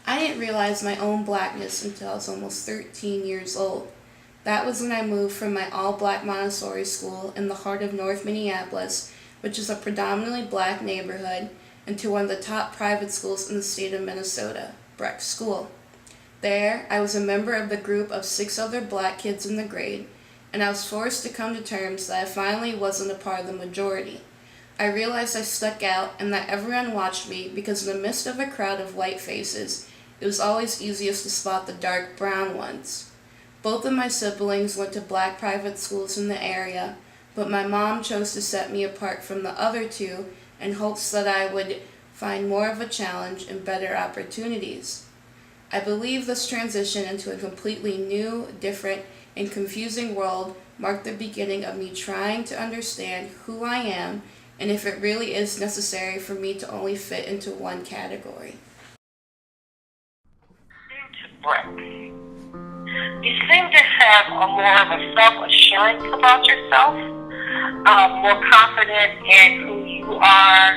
I didn't realize my own blackness until I was almost 13 years old. That was when I moved from my all-black Montessori school in the heart of North Minneapolis, which is a predominantly black neighborhood, into one of the top private schools in the state of Minnesota, Breck School. There, I was a member of the group of 6 other black kids in the grade, and I was forced to come to terms that I finally wasn't a part of the majority. I realized I stuck out and that everyone watched me because in the midst of a crowd of white faces, it was always easiest to spot the dark brown ones. Both of my siblings went to black private schools in the area, but my mom chose to set me apart from the other two in hopes that I would find more of a challenge and better opportunities. I believe this transition into a completely new, different, and confusing world marked the beginning of me trying to understand who I am and if it really is necessary for me to only fit into one category. You seem to have more of a self-assurance about yourself, more confident in who you are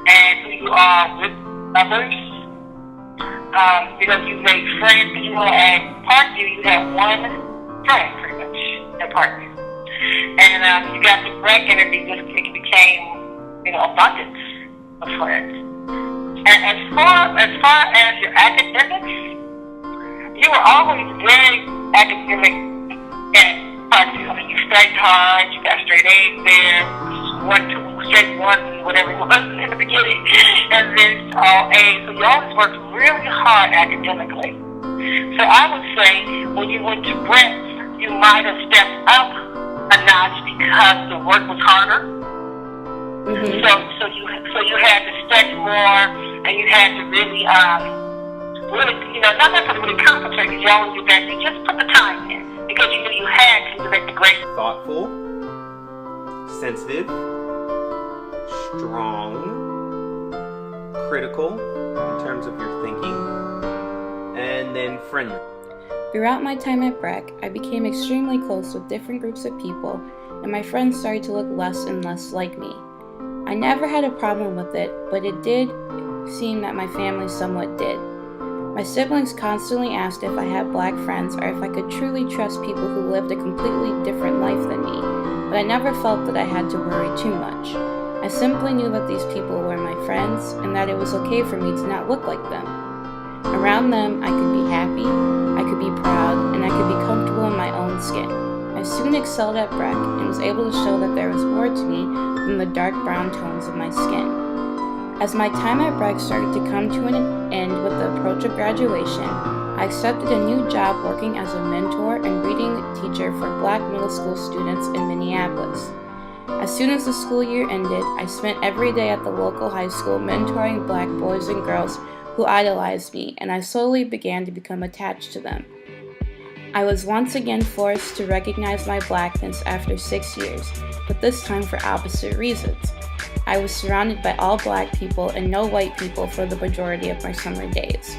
and who you are with others. Because you made friends, and part of you have one friend, pretty much, in part of you. And you got the Breck interview, it became, abundance of friends. And as far as your academics, you were always very academic and positive. I mean, you studied hard, you got straight A's there, straight ones, whatever it was in the beginning, and then all A's. So you always worked really hard academically. So I would say when you went to Breck, you might have stepped up a notch because the work was harder. Mm-hmm. So you had to study more, and you had to really not necessarily concentrate, because you always do that. You just put the time in because you knew you had to make the grade. Thoughtful, sensitive, strong, critical in terms of your thinking, and then friendly. Throughout my time at Breck, I became extremely close with different groups of people, and my friends started to look less and less like me. I never had a problem with it, but it did seem that my family somewhat did. My siblings constantly asked if I had black friends or if I could truly trust people who lived a completely different life than me, but I never felt that I had to worry too much. I simply knew that these people were my friends and that it was okay for me to not look like them. Around them, I could be happy, I could be proud, and I could be comfortable in my own skin. I soon excelled at Breck and was able to show that there was more to me than the dark brown tones of my skin. As my time at Breck started to come to an end with the approach of graduation, I accepted a new job working as a mentor and reading teacher for black middle school students in Minneapolis. As soon as the school year ended, I spent every day at the local high school mentoring black boys and girls who idolized me, and I slowly began to become attached to them. I was once again forced to recognize my blackness after 6 years, but this time for opposite reasons. I was surrounded by all black people and no white people for the majority of my summer days.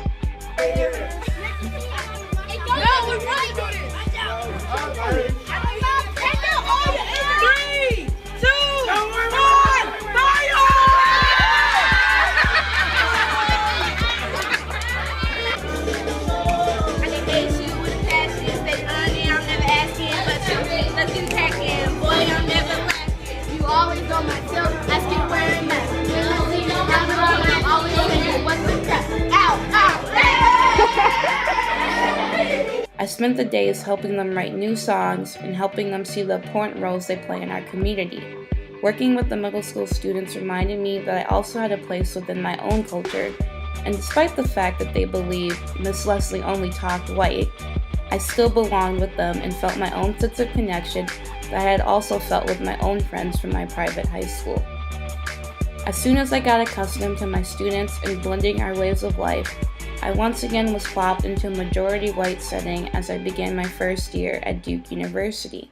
I spent the days helping them write new songs and helping them see the important roles they play in our community. Working with the middle school students reminded me that I also had a place within my own culture, and despite the fact that they believed Miss Leslie only talked white, I still belonged with them and felt my own sense of connection that I had also felt with my own friends from my private high school. As soon as I got accustomed to my students and blending our ways of life, I once again was plopped into a majority white setting as I began my first year at Duke University.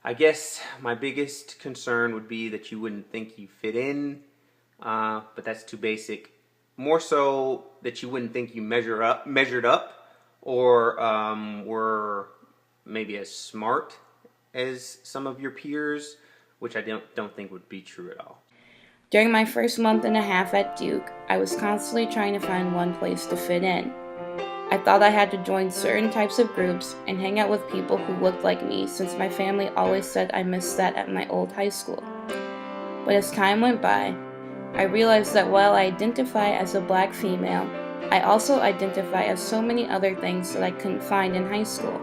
I guess my biggest concern would be that you wouldn't think you fit in, but that's too basic. More so that you wouldn't think you measured up, or were maybe as smart as some of your peers, which I don't think would be true at all. During my first month and a half at Duke, I was constantly trying to find one place to fit in. I thought I had to join certain types of groups and hang out with people who looked like me, since my family always said I missed that at my old high school. But as time went by, I realized that while I identify as a black female, I also identify as so many other things that I couldn't find in high school.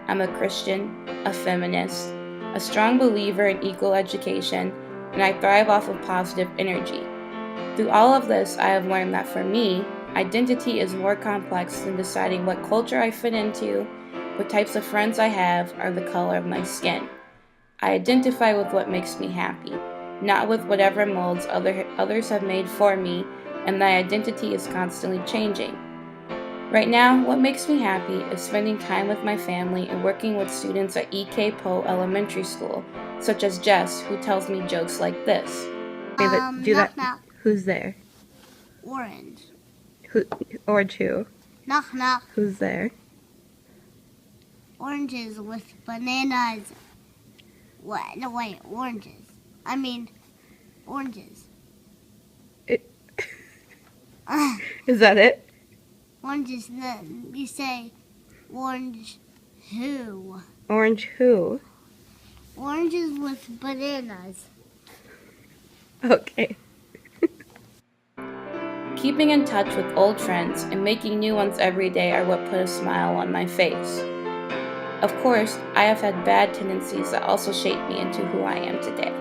I'm a Christian, a feminist, a strong believer in equal education, and I thrive off of positive energy. Through all of this, I have learned that for me, identity is more complex than deciding what culture I fit into, what types of friends I have, or the color of my skin. I identify with what makes me happy, not with whatever molds others have made for me, and my identity is constantly changing. Right now, what makes me happy is spending time with my family and working with students at E.K. Poe Elementary School, such as Jess, who tells me jokes like this. Knock, knock. Who's there? Orange. Orange who? Knock, knock. Who's there? Oranges with bananas. What? No, wait, oranges. I mean, oranges. Is that it? Oranges, you say, orange who? Orange who? Oranges with bananas. Okay. Keeping in touch with old friends and making new ones every day are what put a smile on my face. Of course, I have had bad tendencies that also shaped me into who I am today.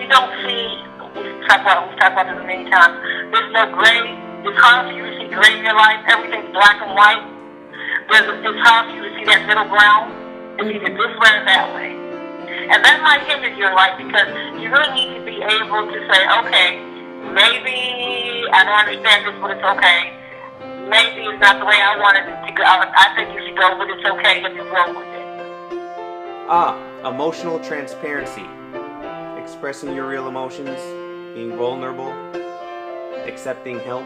You don't see, we've talked about this many times, there's no gray. It's hard for you to see gray in your life. Everything's black and white. It's hard for you to see that middle ground. It's either this way or that way. And that might hinder your life, because you really need to be able to say, okay, maybe I don't understand this, but it's okay. Maybe it's not the way I wanted it to go. I think you should go, but it's okay if you roll with it. Emotional transparency. Expressing your real emotions, being vulnerable, accepting help.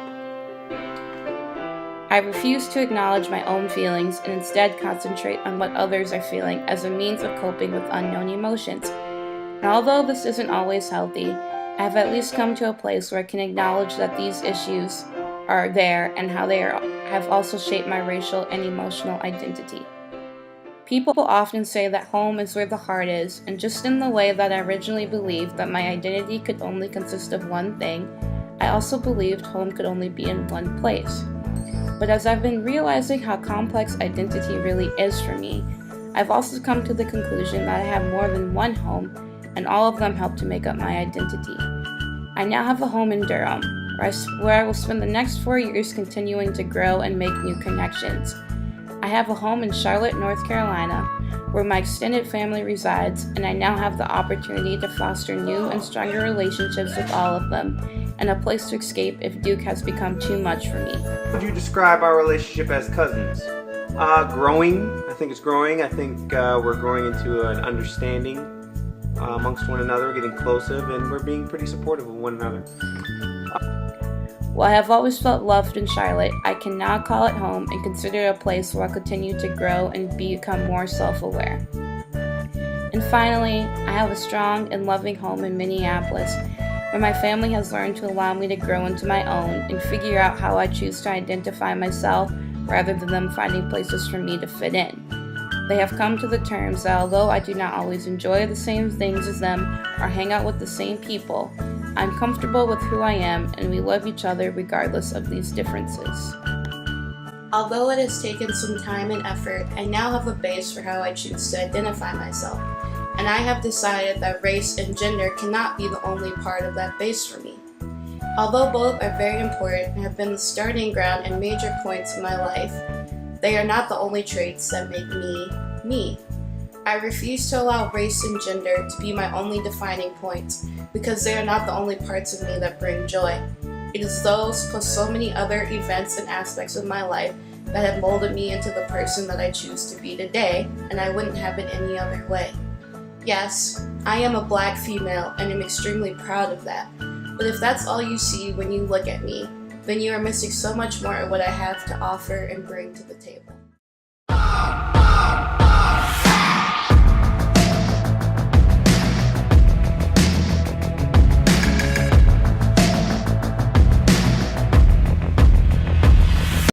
I refuse to acknowledge my own feelings and instead concentrate on what others are feeling as a means of coping with unknown emotions. And although this isn't always healthy, I have at least come to a place where I can acknowledge that these issues are there and how they have also shaped my racial and emotional identity. People often say that home is where the heart is, and just in the way that I originally believed that my identity could only consist of one thing, I also believed home could only be in one place. But as I've been realizing how complex identity really is for me, I've also come to the conclusion that I have more than one home, and all of them help to make up my identity. I now have a home in Durham, where I will spend the next 4 years continuing to grow and make new connections. I have a home in Charlotte, North Carolina, where my extended family resides, and I now have the opportunity to foster new and stronger relationships with all of them, and a place to escape if Duke has become too much for me. Would you describe our relationship as cousins? Growing. I think it's growing. I think we're growing into an understanding amongst one another, getting closer, and we're being pretty supportive of one another. While I have always felt loved in Charlotte, I can now call it home and consider it a place where I'll continue to grow and become more self-aware. And finally, I have a strong and loving home in Minneapolis, where my family has learned to allow me to grow into my own and figure out how I choose to identify myself rather than them finding places for me to fit in. They have come to the terms that although I do not always enjoy the same things as them or hang out with the same people, I'm comfortable with who I am and we love each other regardless of these differences. Although it has taken some time and effort, I now have a base for how I choose to identify myself, and I have decided that race and gender cannot be the only part of that base for me. Although both are very important and have been the starting ground and major points in my life, they are not the only traits that make me, me. I refuse to allow race and gender to be my only defining points because they are not the only parts of me that bring joy. It is those plus so many other events and aspects of my life that have molded me into the person that I choose to be today, and I wouldn't have it any other way. Yes, I am a black female and am extremely proud of that, but if that's all you see when you look at me, then you are missing so much more of what I have to offer and bring to the table.